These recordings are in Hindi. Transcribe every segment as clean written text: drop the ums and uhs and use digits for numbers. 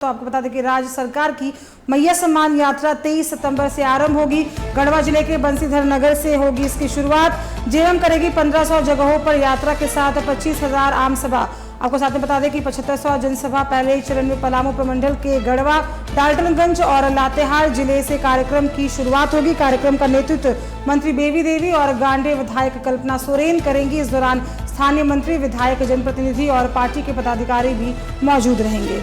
तो आपको बता दें कि राज्य सरकार की मैया सम्मान यात्रा 23 सितंबर से आरंभ होगी। गढ़वा जिले के बंसीधर नगर से होगी इसकी शुरुआत। जेएम करेगी 1500 जगहों पर यात्रा के साथ 25,000 आम सभा। आपको साथ में बता दें कि 7500 जनसभा पहले चरण में पलामू प्रमंडल के गढ़वा, डाल्टनगंज और लातेहार जिले से कार्यक्रम की शुरुआत होगी। कार्यक्रम का नेतृत्व मंत्री बेबी देवी और गांडे विधायक कल्पना सोरेन करेंगी। इस दौरान स्थानीय मंत्री, विधायक, जनप्रतिनिधि और पार्टी के पदाधिकारी भी मौजूद रहेंगे।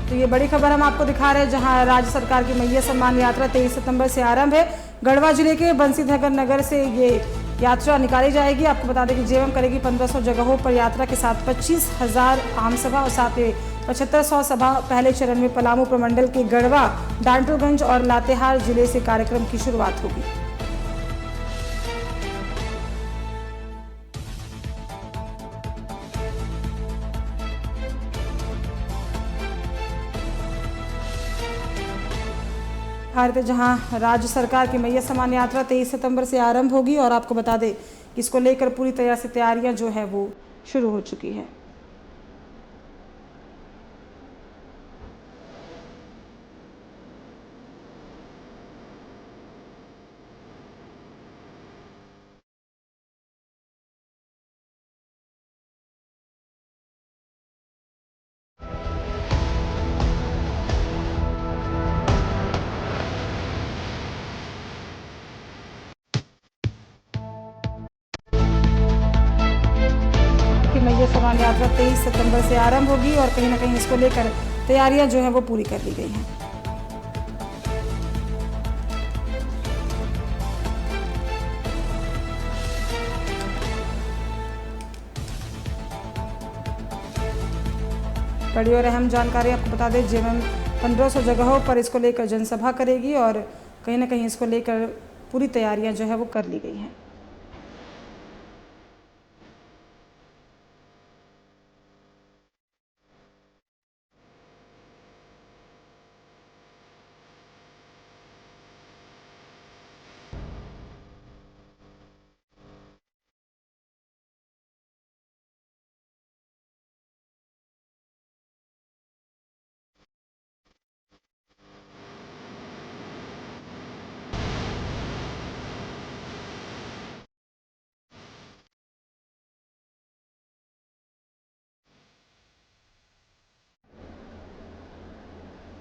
तो ये बड़ी खबर हम आपको दिखा रहे हैं, जहां राज्य सरकार की मैया सम्मान यात्रा 23 सितंबर से आरंभ है। गढ़वा जिले के बंसीधर नगर से ये यात्रा निकाली जाएगी। आपको बता दें कि जेएम करेगी 1500 जगहों पर यात्रा के साथ 25,000 आम सभा और साथ ही 7500 सभा पहले चरण में पलामू प्रमंडल के गढ़वा, डाल्टनगंज और लातेहार जिले से कार्यक्रम की शुरुआत होगी। भारत जहां राज्य सरकार की मैया सम्मान यात्रा 23 सितंबर से आरंभ होगी और आपको बता दें कि इसको लेकर पूरी तरह से तैयारियां जो है वो शुरू हो चुकी है। मैया सम्मान यात्रा 23 सितंबर से आरंभ होगी और कहीं ना कहीं इसको लेकर तैयारियां जो है वो पूरी कर ली गई हैं। बड़ी और अहम जानकारी आपको बता दें, जेएम 1500 जगहों पर इसको लेकर जनसभा करेगी और कहीं ना कहीं इसको लेकर पूरी तैयारियां जो है वो कर ली गई हैं।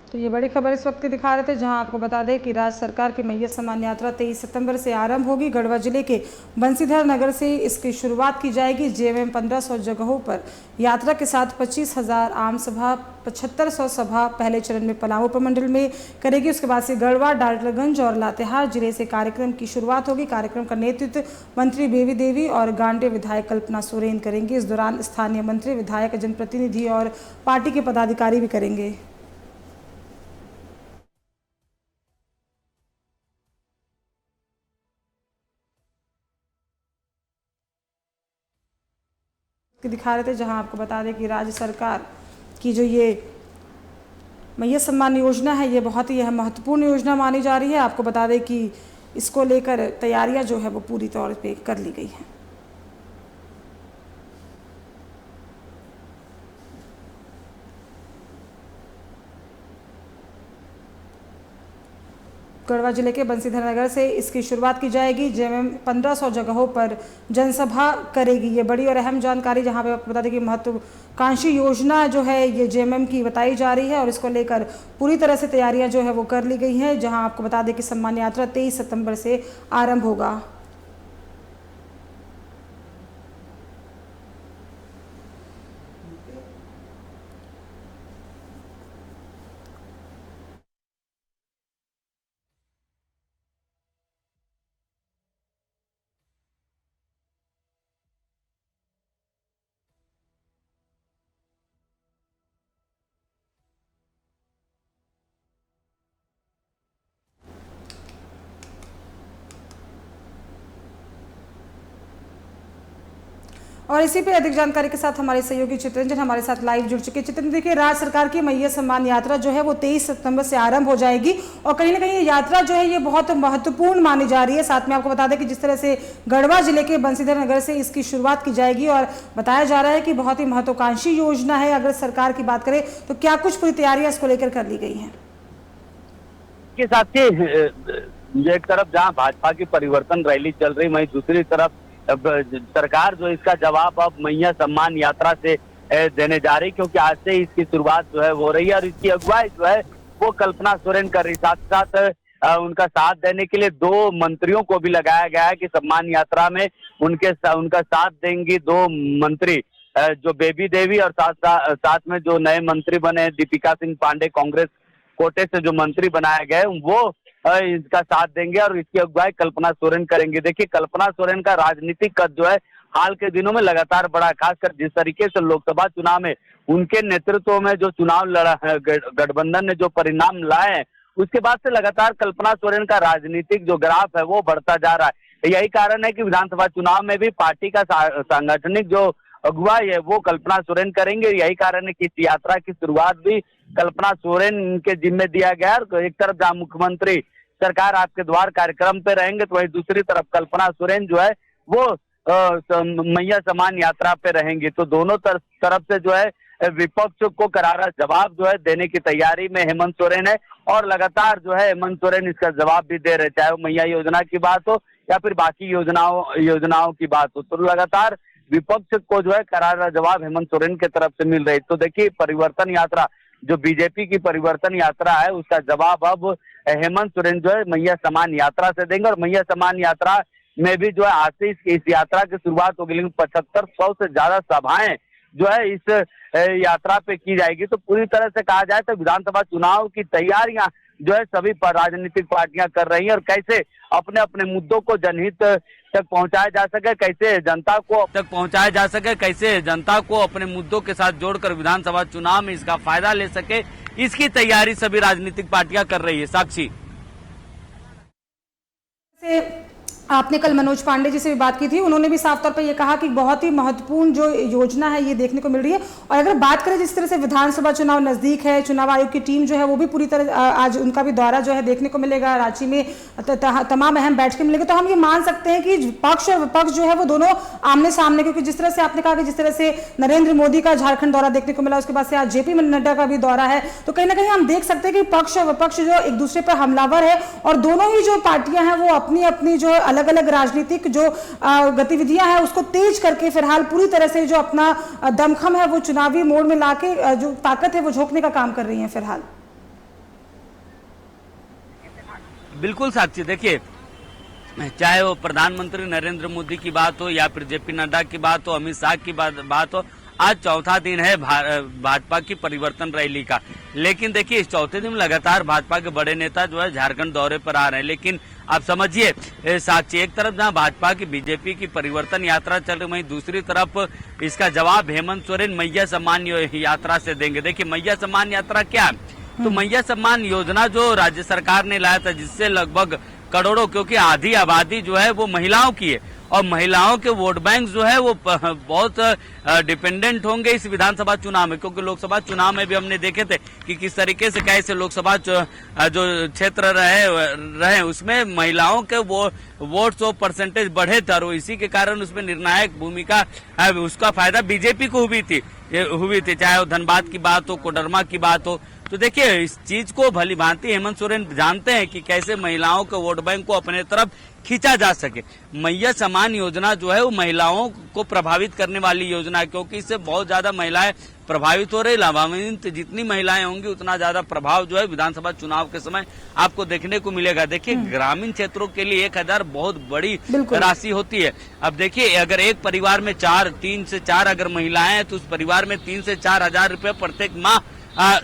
तो ये बड़ी खबर इस वक्त की दिखा रहे थे, जहां आपको बता दें कि राज्य सरकार की मैया सम्मान यात्रा 23 सितंबर से आरंभ होगी। गढ़वा जिले के बंसीधर नगर से इसकी शुरुआत की जाएगी। जेएम 1500 जगहों पर यात्रा के साथ 25,000 आम सभा, 7500 सभा पहले चरण में पलामू प्रमंडल में करेगी। उसके बाद से गढ़वा, डाल्टनगंज और लातेहार जिले से कार्यक्रम की शुरुआत होगी। कार्यक्रम का नेतृत्व मंत्री बेबी देवी और गांडे विधायक कल्पना सोरेन करेंगे। इस दौरान स्थानीय मंत्री, विधायक, जनप्रतिनिधि और पार्टी के पदाधिकारी भी करेंगे। दिखा रहे थे, जहां आपको बता दें कि राज्य सरकार की जो ये मैया सम्मान योजना है, ये बहुत ही महत्वपूर्ण योजना मानी जा रही है। आपको बता दें कि इसको लेकर तैयारियां जो है वो पूरी तौर पे कर ली गई हैं। गढ़वा जिले के बंसीधर नगर से इसकी शुरुआत की जाएगी। जेएम 1500 जगहों पर जनसभा करेगी। ये बड़ी और अहम जानकारी, जहां पे आपको बता दें कि महत्वाकांक्षी योजना जो है ये जेएमएम की बताई जा रही है और इसको लेकर पूरी तरह से तैयारियां जो है वो कर ली गई हैं। जहां आपको बता दें कि सम्मान यात्रा 23 सितंबर से आरंभ होगा। और इसी पे अधिक जानकारी के साथ हमारे सहयोगी चित्रंजन हमारे साथ लाइव जुड़ चुके हैं। चित्रंजन, देखिए राज्य सरकार की मैया सम्मान यात्रा जो है वो 23 सितंबर से आरंभ हो जाएगी और कहीं ना कहीं ये यात्रा जो है ये बहुत महत्वपूर्ण मानी जा रही है। साथ में आपको बता दें कि जिस तरह से गढ़वा जिले के बंसीधर नगर से इसकी शुरुआत की जाएगी और बताया जा रहा है कि बहुत ही महत्वाकांक्षी योजना है। अगर सरकार की बात करें तो क्या कुछ पूरी तैयारियां इसको लेकर कर ली गई हैं? के साथ ही एक तरफ जहां भाजपा की परिवर्तन रैली चल रही, वहीं दूसरी तरफ सरकार जो इसका जवाब अब मैया सम्मान यात्रा से देने जा रही, क्योंकि आज से इसकी शुरुआत जो है हो रही है और इसकी अगुवाई जो है वो कल्पना सोरेन कर रही। साथ साथ उनका साथ देने के लिए 2 मंत्रियों को भी लगाया गया है कि सम्मान यात्रा में उनका साथ देंगी 2 मंत्री, जो बेबी देवी और साथ में जो नए मंत्री बने दीपिका सिंह पांडे, कांग्रेस कोटे से जो मंत्री बनाए गए वो इसका साथ देंगे और इसकी अगुवाई कल्पना सोरेन करेंगे। देखिए, कल्पना सोरेन का राजनीतिक कद जो है हाल के दिनों में लगातार बढ़ा, खासकर जिस तरीके से लोकसभा चुनाव में उनके नेतृत्व में जो चुनाव लड़ा गठबंधन ने जो परिणाम लाए हैं, उसके बाद से लगातार कल्पना सोरेन का राजनीतिक जो ग्राफ है वो बढ़ता जा रहा है। यही कारण है कि विधानसभा चुनाव में भी पार्टी का सांगठनिक जो अगुवाई है वो कल्पना सोरेन करेंगे। यही कारण है कि इस यात्रा की शुरुआत भी कल्पना सोरेन के जिम्मे दिया गया। एक तरफ जहां मुख्यमंत्री सरकार आपके द्वार कार्यक्रम पे रहेंगे, तो वहीं दूसरी तरफ कल्पना सोरेन जो है वो मैया सम्मान यात्रा पे रहेंगी। तो दोनों तरफ से जो है विपक्ष को करारा जवाब जो है देने की तैयारी में हेमंत सोरेन है और लगातार जो है हेमंत सोरेन इसका जवाब भी दे रहे, चाहे वो मैया योजना की बात हो या फिर बाकी योजनाओं की बात हो। तो लगातार विपक्ष को जो है करारा जवाब हेमंत सोरेन की तरफ से मिल रही। तो देखिए, परिवर्तन यात्रा जो बीजेपी की परिवर्तन यात्रा है उसका जवाब अब हेमंत सोरेन जो है मैया सम्मान यात्रा से देंगे और मैया सम्मान यात्रा में भी जो है आज से इस यात्रा की शुरुआत होगी, लेकिन 7500 से ज्यादा सभाएं जो है इस यात्रा पे की जाएगी। तो पूरी तरह से कहा जाए तो विधानसभा चुनाव की तैयारियां जो है सभी राजनीतिक पार्टियां कर रही हैं और कैसे अपने अपने मुद्दों को जनहित तक पहुंचाया जा सके, कैसे जनता को अपने मुद्दों के साथ जोड़कर विधानसभा चुनाव में इसका फायदा ले सके, इसकी तैयारी सभी राजनीतिक पार्टियां कर रही है। साक्षी, आपने कल मनोज पांडे जी से भी बात की थी, उन्होंने भी साफ तौर पर यह कहा कि बहुत ही महत्वपूर्ण जो योजना है ये देखने को मिल रही है। और अगर बात करें जिस तरह से विधानसभा चुनाव नजदीक है, चुनाव आयोग की टीम जो है वो भी पूरी तरह आज उनका भी दौरा जो है देखने को मिलेगा, रांची में तमाम अहम बैठकें मिलेगी। तो हम ये मान सकते हैं कि पक्ष और विपक्ष जो है वो दोनों आमने सामने, क्योंकि जिस तरह से आपने कहा कि जिस तरह से नरेंद्र मोदी का झारखंड दौरा देखने को मिला, उसके बाद से आज जेपी नड्डा का भी दौरा है, तो कहीं ना कहीं हम देख सकते हैं कि पक्ष और विपक्ष जो एक दूसरे पर हमलावर है और दोनों ही जो पार्टियां हैं वो अपनी अपनी जो अलग अलग राजनीतिक जो गतिविधियां हैं उसको तेज करके फिलहाल पूरी तरह से जो अपना दमखम है वो चुनावी मोड़ में लाके जो ताकत है वो झोंकने का काम कर रही हैं फिलहाल। बिल्कुल साक्षी, देखिए चाहे वो प्रधानमंत्री नरेंद्र मोदी की बात हो या फिर जेपी नड्डा की बात हो, अमित शाह की बात हो, आज चौथा दिन है भाजपा की परिवर्तन रैली का। लेकिन देखिए, इस चौथे दिन लगातार भाजपा के बड़े नेता जो है झारखंड दौरे पर आ रहे हैं। लेकिन आप समझिए साक्षी, एक तरफ जहां भाजपा की बीजेपी की परिवर्तन यात्रा चल रही, वहीं दूसरी तरफ इसका जवाब हेमंत सोरेन मैया सम्मान यात्रा से देंगे। देखिए, मैया सम्मान यात्रा क्या है? तो मैया सम्मान योजना जो राज्य सरकार ने लाया था, जिससे लगभग करोड़ों, क्योंकि आधी आबादी जो है वो महिलाओं की है और महिलाओं के वोट बैंक जो है वो बहुत डिपेंडेंट होंगे इस विधानसभा चुनाव में, क्योंकि लोकसभा चुनाव में भी हमने देखे थे कि किस तरीके से कैसे लोकसभा जो क्षेत्र रहे उसमें महिलाओं के वोट्स और परसेंटेज बढ़े थे और इसी के कारण उसमें निर्णायक भूमिका उसका फायदा बीजेपी को हुई थी, चाहे वो धनबाद की बात हो, कोडरमा की बात हो। तो देखिए, इस चीज को भली भांति हेमंत सोरेन जानते हैं कि कैसे महिलाओं के वोट बैंक को अपने तरफ खींचा जा सके। मैया सम्मान योजना जो है वो महिलाओं को प्रभावित करने वाली योजना है, क्योंकि इससे बहुत ज्यादा महिलाएं प्रभावित हो रही। लाभान्वित जितनी महिलाएं होंगी उतना ज्यादा प्रभाव जो है विधानसभा चुनाव के समय आपको देखने को मिलेगा। देखिए, ग्रामीण क्षेत्रों के लिए 1000 बहुत बड़ी राशि होती है। अब देखिए, अगर एक परिवार में 3 से 4 अगर महिलाएं हैं तो उस परिवार में 3 से 4 हजार रुपए प्रत्येक माह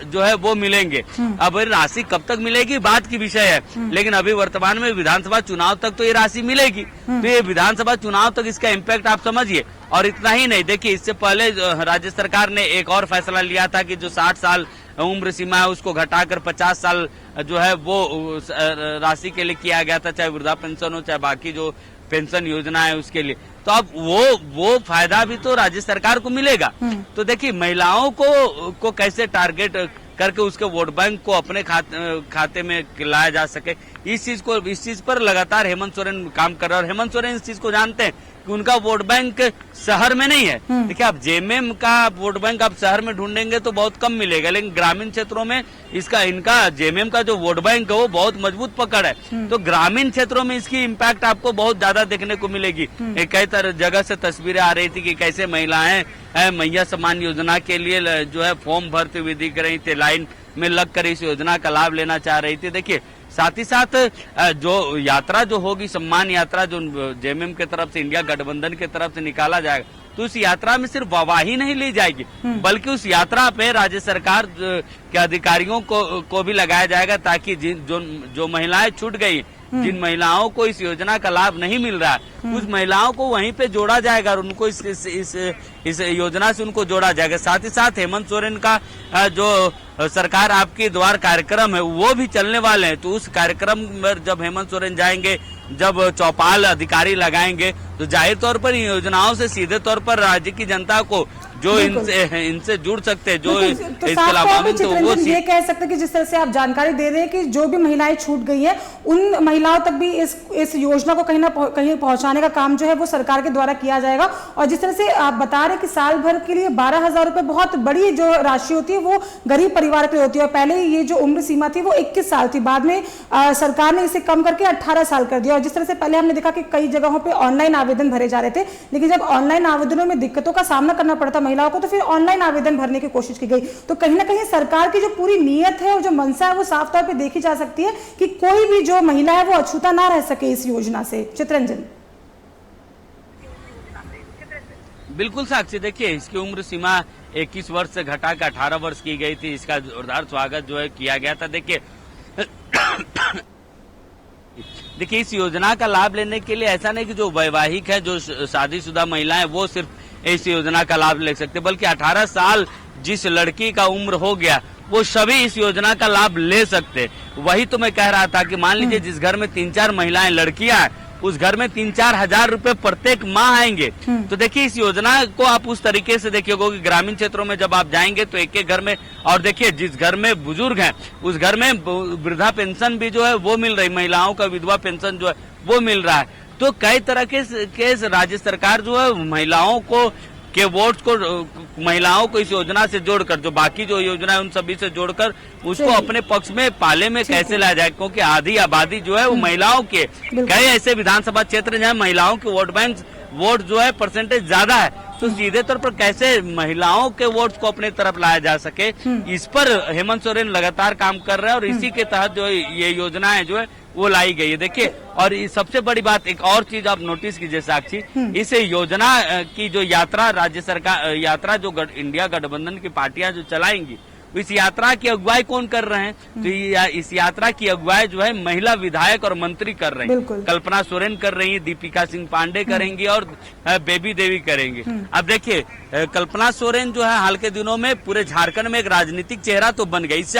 जो है वो मिलेंगे। अब राशि कब तक मिलेगी बात की विषय है, लेकिन अभी वर्तमान में विधानसभा चुनाव तक तो ये राशि मिलेगी। तो ये विधानसभा चुनाव तक इसका इम्पैक्ट आप समझिए। और इतना ही नहीं, देखिए, इससे पहले राज्य सरकार ने एक और फैसला लिया था कि जो 60 साल उम्र सीमा है उसको घटाकर 50 साल जो है वो राशि के लिए किया गया था, चाहे वृद्धा पेंशन हो चाहे बाकी जो पेंशन योजना है उसके लिए। तो अब वो फायदा भी तो राज्य सरकार को मिलेगा। तो देखिए महिलाओं को कैसे टारगेट करके उसके वोट बैंक को अपने खाते में लाया जा सके, इस चीज पर लगातार हेमंत सोरेन काम कर रहे हैं। और हेमंत सोरेन इस चीज को जानते हैं कि उनका वोट बैंक शहर में नहीं है। देखिए आप जेएमएम का वोट बैंक आप शहर में ढूंढेंगे तो बहुत कम मिलेगा, लेकिन ग्रामीण क्षेत्रों में इनका जेएमएम का जो वोट बैंक है वो बहुत मजबूत पकड़ है। तो ग्रामीण क्षेत्रों में इसकी इम्पैक्ट आपको बहुत ज्यादा देखने को मिलेगी। कई तरह जगह से तस्वीरें आ रही थी कि कैसे महिलाएं मैया सम्मान योजना के लिए जो है फॉर्म भरती हुई दिख रही थी, लाइन में लगकर इस योजना का लाभ लेना चाह रही थी। देखिए साथ ही साथ जो यात्रा जो होगी, सम्मान यात्रा जो जेएमएम के तरफ से, इंडिया गठबंधन के तरफ से निकाला जाएगा, तो उस यात्रा में सिर्फ वाहवाही नहीं ली जाएगी, बल्कि उस यात्रा पे राज्य सरकार के अधिकारियों को भी लगाया जाएगा, ताकि जो महिलाएं छूट गई, जिन महिलाओं को इस योजना का लाभ नहीं मिल रहा है, उस महिलाओं को वहीं पे जोड़ा जाएगा और उनको इस योजना से उनको जोड़ा जाएगा। साथ ही साथ हेमंत सोरेन का जो सरकार आपके द्वार कार्यक्रम है वो भी चलने वाले हैं। तो उस कार्यक्रम में जब हेमंत सोरेन जाएंगे, जब चौपाल अधिकारी लगाएंगे, तो जाहिर तौर पर इन योजनाओं से सीधे तौर पर राज्य की जनता को जो इनसे जुड़ सकते हैं, जो तो इसके अलावा तो वो ये कह सकते हैं कि जिस तरह से आप जानकारी दे रहे हैं कि जो भी महिलाएं छूट गई हैं, उन महिलाओं तक भी इस योजना को कहीं ना कहीं पहुंचाने का काम जो है वो सरकार के द्वारा किया जाएगा। और जिस तरह से आप बता रहे हैं कि साल भर के लिए 12,000 रुपए बहुत बड़ी जो राशि होती है वो गरीब परिवार के लिए होती है। और पहले ये जो उम्र सीमा थी वो 21 साल थी, बाद में सरकार ने इसे कम करके 18 साल कर दिया। और जिस तरह से पहले हमने देखा कि कई जगहों पर ऑनलाइन आवेदन भरे जा रहे थे, लेकिन जब ऑनलाइन आवेदनों में दिक्कतों का सामना करना पड़ता महिलाओं को, तो फिर ऑनलाइन आवेदन भरने की कोशिश की गई। तो कहीं ना कहीं सरकार की जो पूरी नीयत है और जो मंशा है वो साफ तौर पे देखी जा सकती है कि कोई भी जो महिला है वो अछूता ना रह सके इस योजना से। चित्रंजन। बिल्कुल साक्षी, देखिए इसकी उम्र सीमा 21 वर्ष से घटा कर 18 वर्ष की गई थी। इसका जोरदार स्वागत जो है किया गया था। देखिए इस योजना का लाभ लेने के लिए ऐसा नहीं कि जो वैवाहिक है, जो शादीशुदा महिलाएं, वो सिर्फ इस योजना का लाभ ले सकते, बल्कि 18 साल जिस लड़की का उम्र हो गया वो सभी इस योजना का लाभ ले सकते। वही तो मैं कह रहा था कि मान लीजिए जिस घर में 3-4 महिलाएं लड़कियां हैं, उस घर में 3-4 हजार रुपए प्रत्येक माह आएंगे। तो देखिए इस योजना को आप उस तरीके से देखिएगा कि ग्रामीण क्षेत्रों में जब आप जाएंगे तो एक एक घर में, और देखिए जिस घर में बुजुर्ग हैं उस घर में वृद्धा पेंशन भी जो है वो मिल रही, महिलाओं का विधवा पेंशन जो है वो मिल रहा है। तो कई तरह के राज्य सरकार जो है महिलाओं को के वोट्स को, महिलाओं को इस योजना से जोड़कर, जो बाकी जो योजना है उन सभी से जोड़कर उसको अपने पक्ष में पाले में कैसे लाया जाए, क्योंकि आधी आबादी जो है वो महिलाओं के, कई ऐसे विधानसभा क्षेत्र जहाँ महिलाओं के वोट जो है परसेंटेज ज्यादा है, तो सीधे तौर पर कैसे महिलाओं के वोट्स को अपने तरफ लाया जा सके, इस पर हेमंत सोरेन लगातार काम कर रहे हैं। और इसी के तहत जो ये योजनाएं जो है वो लाई गई है। देखिए और सबसे बड़ी बात एक और चीज आप नोटिस कीजिए साक्षी, इस योजना की जो यात्रा राज्य सरकार जो इंडिया गठबंधन की पार्टियां जो चलाएंगी, इस यात्रा की अगुवाई कौन कर रहे हैं? तो इस यात्रा की अगुवाई जो है महिला विधायक और मंत्री कर रहे हैं। कल्पना सोरेन कर रही है, दीपिका सिंह पांडे करेंगी और बेबी देवी करेंगी। अब देखिए कल्पना सोरेन जो है हाल के दिनों में पूरे झारखंड में एक राजनीतिक चेहरा तो बन गई, इससे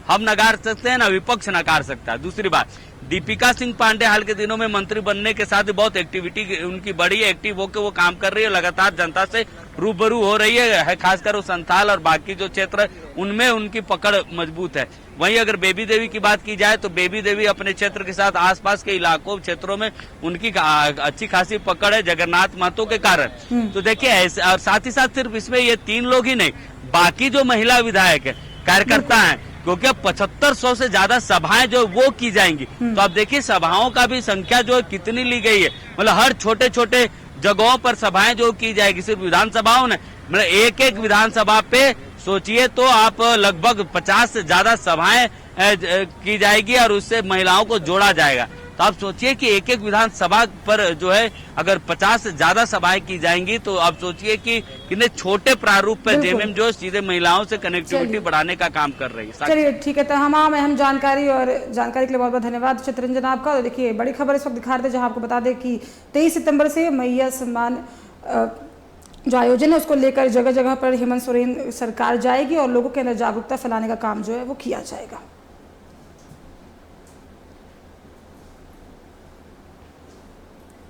हम नकार सकते हैं ना विपक्ष नकार सकता है। दूसरी बात, दीपिका सिंह पांडे हाल के दिनों में मंत्री बनने के साथ बहुत एक्टिविटी उनकी बड़ी है, एक्टिव होकर वो काम कर रही है, लगातार जनता से रूबरू हो रही है, खासकर वो संथाल और बाकी जो क्षेत्र उनमें उनकी पकड़ मजबूत है। वहीं अगर बेबी देवी की बात की जाए तो बेबी देवी अपने क्षेत्र के साथ आसपास के इलाकों क्षेत्रों में उनकी अच्छी खासी पकड़ है जगन्नाथ महतो के कारण। तो देखिए ऐसे, और साथ ही साथ सिर्फ इसमें ये 3 लोग ही नहीं, बाकी जो महिला विधायक है, कार्यकर्ता है, क्योंकि अब 7500 से ज्यादा सभाएं जो वो की जाएंगी। तो अब देखिए सभाओं का भी संख्या जो कितनी ली गई है, मतलब हर छोटे छोटे जगहों पर सभाएं जो की जाएगी, सिर्फ विधानसभाओं ने, मतलब एक विधानसभा पे सोचिए तो आप लगभग 50 से ज्यादा सभाएं की जाएगी और उससे महिलाओं को जोड़ा जाएगा। तो आप सोचिए कि एक विधानसभा पर जो है अगर 50 से ज्यादा सभाएं की जाएंगी, तो आप सोचिए कि कितने छोटे प्रारूप पर जेएमएम जो सीधे महिलाओं से कनेक्टिविटी बढ़ाने का काम कर रही है। चलिए ठीक है, तो हम अहम जानकारी के लिए बहुत बहुत धन्यवाद चित्रंजन आपका। देखिए बड़ी खबर इस वक्त दिखा रहे थे, जहां आपको बता दें कि 23 सितंबर से मैया सम्मान जो आयोजन है उसको लेकर जगह जगह पर हेमंत सोरेन सरकार जाएगी और लोगों के अंदर जागरूकता फैलाने का काम जो है वो किया जाएगा।